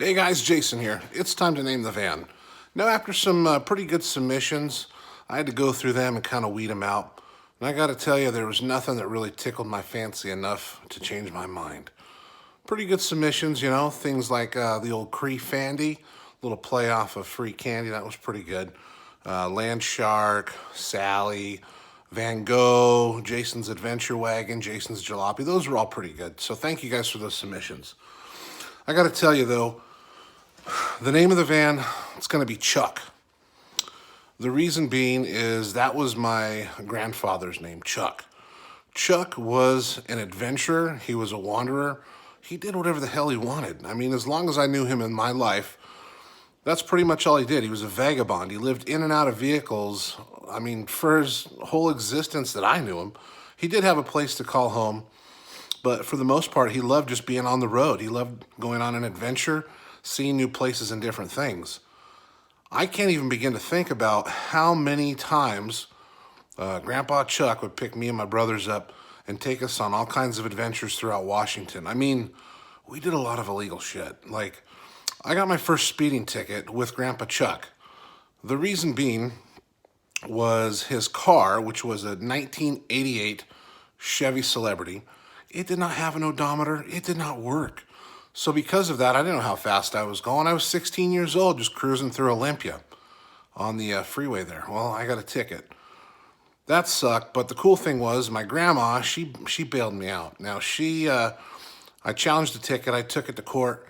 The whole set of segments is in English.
Hey guys, Jason here. It's time to name the van. Now, after some pretty good submissions, I had to go through them and kind of weed them out. And I got to tell you, there was nothing that really tickled my fancy enough to change my mind. Pretty good submissions, things like the old Cree Fandy, little play off of Free Candy, that was pretty good. Land Shark, Sally, Van Gogh, Jason's Adventure Wagon, Jason's Jalopy, those were all pretty good. So thank you guys for those submissions. I got to tell you though, the name of the van, it's going to be Chuck. The reason being is that was my grandfather's name, Chuck. Chuck was an adventurer. He was a wanderer. He did whatever the hell he wanted. I mean, as long as I knew him in my life, that's pretty much all he did. He was a vagabond. He lived in and out of vehicles. I mean, for his whole existence that I knew him, he did have a place to call home. But for the most part, he loved just being on the road. He loved going on an adventure, seeing new places and different things. I can't even begin to think about how many times Grandpa Chuck would pick me and my brothers up and take us on all kinds of adventures throughout Washington. I mean, we did a lot of illegal shit. Like, I got my first speeding ticket with Grandpa Chuck. The reason being was his car, which was a 1988 Chevy Celebrity. It did not have an odometer. It did not work. So because of that, I didn't know how fast I was going. I was 16 years old, just cruising through Olympia on the freeway there. Well, I got a ticket. That sucked, but the cool thing was my grandma, she bailed me out. Now, I challenged the ticket. I took it to court.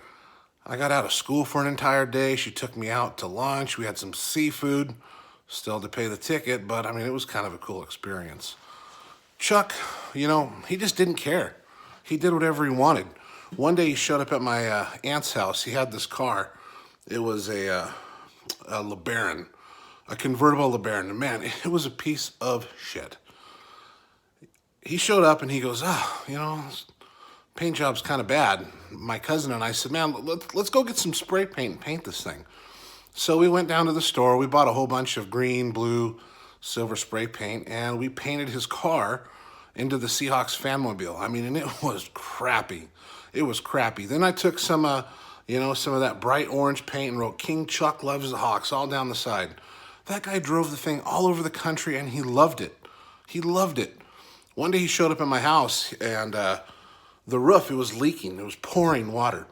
I got out of school for an entire day. She took me out to lunch. We had some seafood, still to pay the ticket, but I mean, it was kind of a cool experience. Chuck, he just didn't care. He did whatever he wanted. One day he showed up at my aunt's house. He had this car. It was a LeBaron, a convertible LeBaron. And man, it was a piece of shit. He showed up and he goes, this paint job's kind of bad. My cousin and I said, man, let's go get some spray paint and paint this thing. So we went down to the store. We bought a whole bunch of green, blue, silver spray paint, and we painted his car into the Seahawks fanmobile. I mean, and it was crappy. It was crappy. Then I took some of that bright orange paint and wrote King Chuck Loves the Hawks all down the side. That guy drove the thing all over the country and he loved it. He loved it. One day he showed up at my house and the roof, it was leaking. It was pouring water.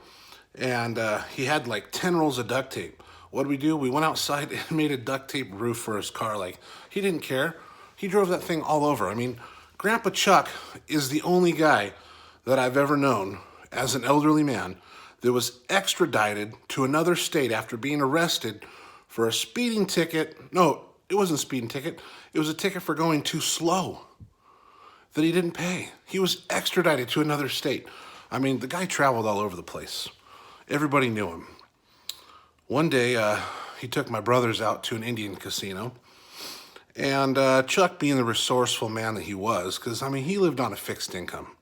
And he had like 10 rolls of duct tape. What did we do? We went outside and made a duct tape roof for his car. Like, he didn't care. He drove that thing all over. I mean, Grandpa Chuck is the only guy that I've ever known as an elderly man that was extradited to another state after being arrested for a speeding ticket. No, it wasn't a speeding ticket. It was a ticket for going too slow that he didn't pay. He was extradited to another state. I mean, the guy traveled all over the place. Everybody knew him. One day, he took my brothers out to an Indian casino. And Chuck, being the resourceful man that he was, because, I mean, he lived on a fixed income.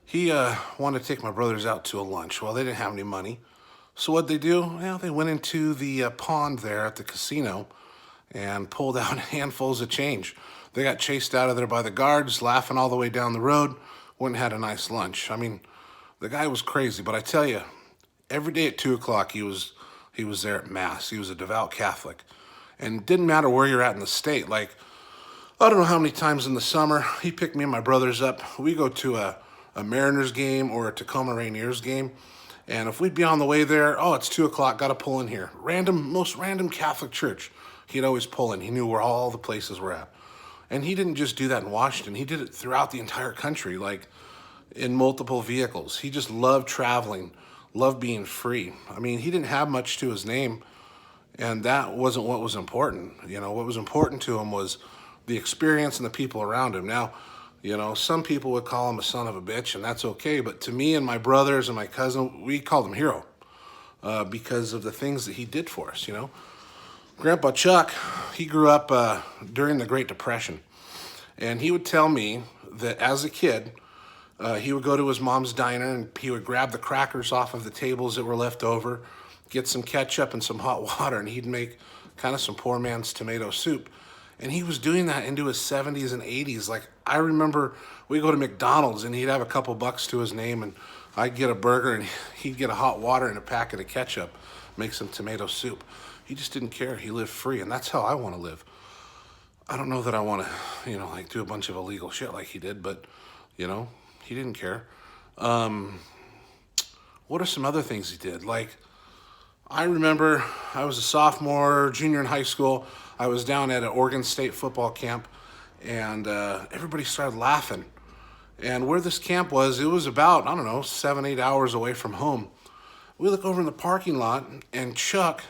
He wanted to take my brothers out to a lunch. Well, they didn't have any money. So what'd they do? Well, they went into the pond there at the casino and pulled out handfuls of change. They got chased out of there by the guards, laughing all the way down the road, went and had a nice lunch. I mean, the guy was crazy, but I tell you, every day at 2 o'clock, he was there at Mass. He was a devout Catholic. And it didn't matter where you're at in the state. Like, I don't know how many times in the summer, he picked me and my brothers up. We go to a Mariners game or a Tacoma Rainiers game. And if we'd be on the way there, it's 2 o'clock, got to pull in here. Most random Catholic church. He'd always pull in. He knew where all the places were at. And he didn't just do that in Washington. He did it throughout the entire country, like in multiple vehicles. He just loved traveling, loved being free. I mean, he didn't have much to his name, and that wasn't what was important. What was important to him was the experience and the people around him. Now, some people would call him a son of a bitch, and that's okay. But to me and my brothers and my cousin, we called him Hero because of the things that he did for us, Grandpa Chuck, he grew up during the Great Depression. And he would tell me that as a kid, he would go to his mom's diner and he would grab the crackers off of the tables that were left over, get some ketchup and some hot water, and he'd make kind of some poor man's tomato soup. And he was doing that into his 70s and 80s. Like, I remember we go to McDonald's and he'd have a couple bucks to his name, and I'd get a burger and he'd get a hot water and a packet of ketchup, make some tomato soup. He just didn't care. He lived free, and that's how I want to live. I don't know that I want to, like do a bunch of illegal shit like he did, but, he didn't care. What are some other things he did? Like, I remember I was a sophomore, junior in high school. I was down at an Oregon State football camp, and everybody started laughing. And where this camp was, it was about, I don't know, 7, 8 hours away from home. We look over in the parking lot, and Chuck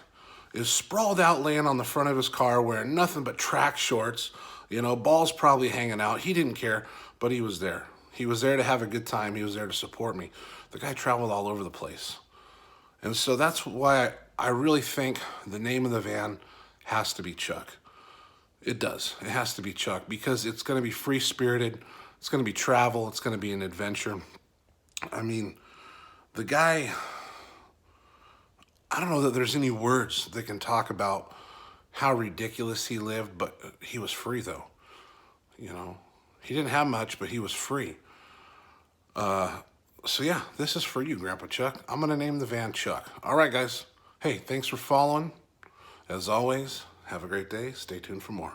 is sprawled out laying on the front of his car wearing nothing but track shorts, balls probably hanging out. He didn't care, but he was there. He was there to have a good time. He was there to support me. The guy traveled all over the place. And so that's why I really think the name of the van has to be Chuck. It does. It has to be Chuck because it's going to be free-spirited. It's going to be travel. It's going to be an adventure. I mean, the guy, I don't know that there's any words that can talk about how ridiculous he lived, but he was free, though. He didn't have much, but he was free. So yeah, this is for you, Grandpa Chuck. I'm going to name the van Chuck. All right, guys. Hey, thanks for following. As always, have a great day. Stay tuned for more.